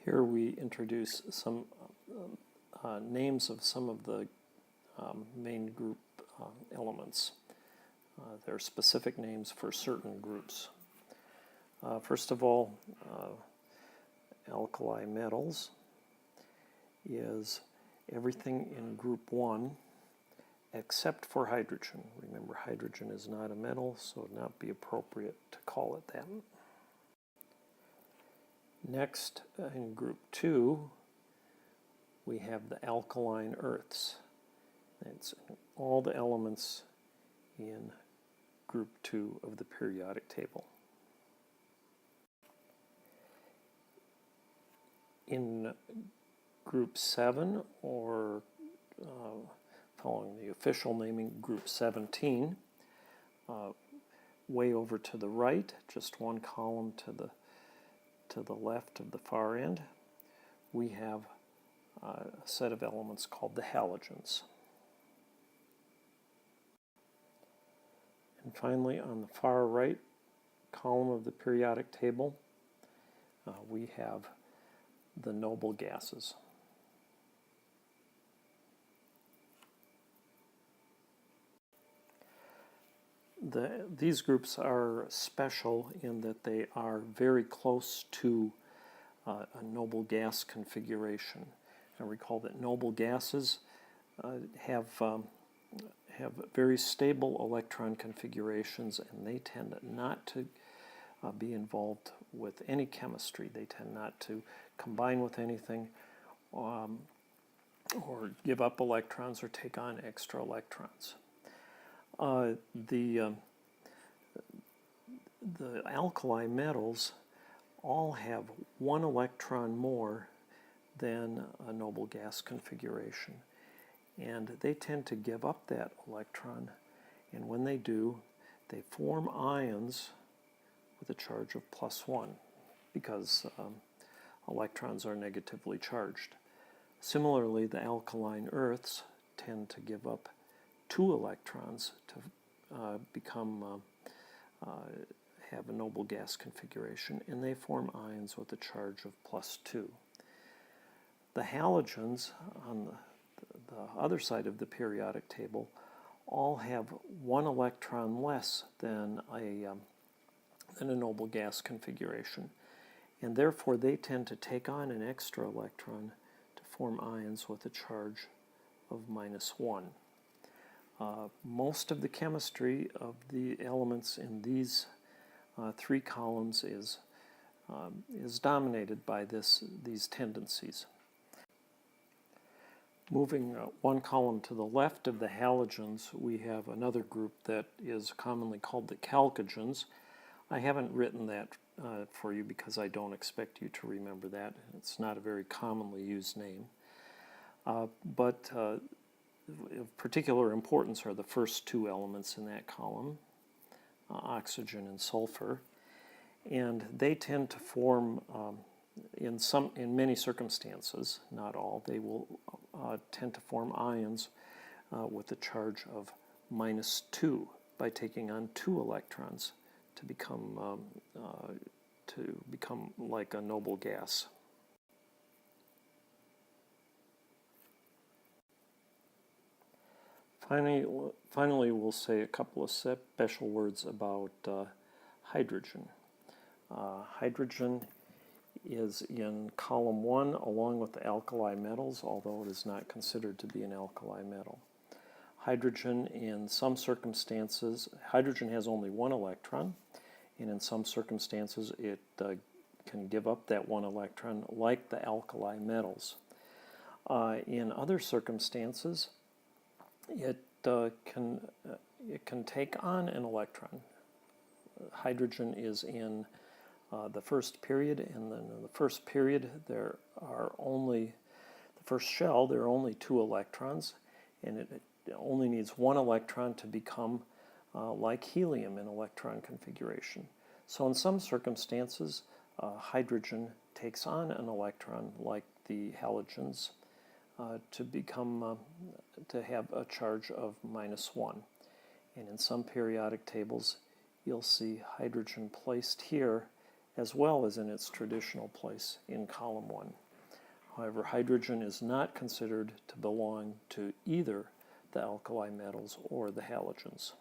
Here we introduce some names of some of the main group elements. There are specific names for certain groups. First of all, alkali metals is everything in group 1 except for hydrogen. Remember, hydrogen is not a metal, so it would not be appropriate to call it that. Next, in group 2, we have the alkaline earths. It's all the elements in group 2 of the periodic table. In group 7, or following the official naming, group 17, way over to the right, just one column to the left of the far end, we have a set of elements called the halogens. And finally, on the far right column of the periodic table, we have the noble gases. These groups are special in that they are very close to a noble gas configuration. And recall that noble gases have very stable electron configurations, and they tend not to be involved with any chemistry. They tend not to combine with anything or give up electrons or take on extra electrons. The alkali metals all have one electron more than a noble gas configuration, and they tend to give up that electron, and when they do, they form ions with a charge of +1 because electrons are negatively charged. Similarly, the alkaline earths tend to give up 2 electrons to have a noble gas configuration, and they form ions with a charge of +2. The halogens on the other side of the periodic table all have 1 electron less than a noble gas configuration, and therefore they tend to take on an extra electron to form ions with a charge of -1. Most of the chemistry of the elements in these 3 columns is dominated by these tendencies. Moving one column to the left of the halogens, we have another group that is commonly called the chalcogens. I haven't written that for you because I don't expect you to remember that. It's not a very commonly used name. But of particular importance are the first 2 elements in that column, oxygen and sulfur, and they tend to form, in many circumstances, not all, they will tend to form ions with a charge of -2 by taking on 2 electrons to become like a noble gas. Finally, we'll say a couple of special words about hydrogen. Hydrogen is in column 1 along with the alkali metals, although it is not considered to be an alkali metal. Hydrogen, in some circumstances, hydrogen has only 1 electron, and in some circumstances it can give up that 1 electron like the alkali metals. In other circumstances, it can take on an electron. Hydrogen is in the first period, and then in the first period there are only, the first shell, there are only 2 electrons, and it only needs 1 electron to become like helium in electron configuration. So in some circumstances, hydrogen takes on an electron like the halogens to have a charge of -1. And in some periodic tables, you'll see hydrogen placed here as well as in its traditional place in column 1. However, hydrogen is not considered to belong to either the alkali metals or the halogens.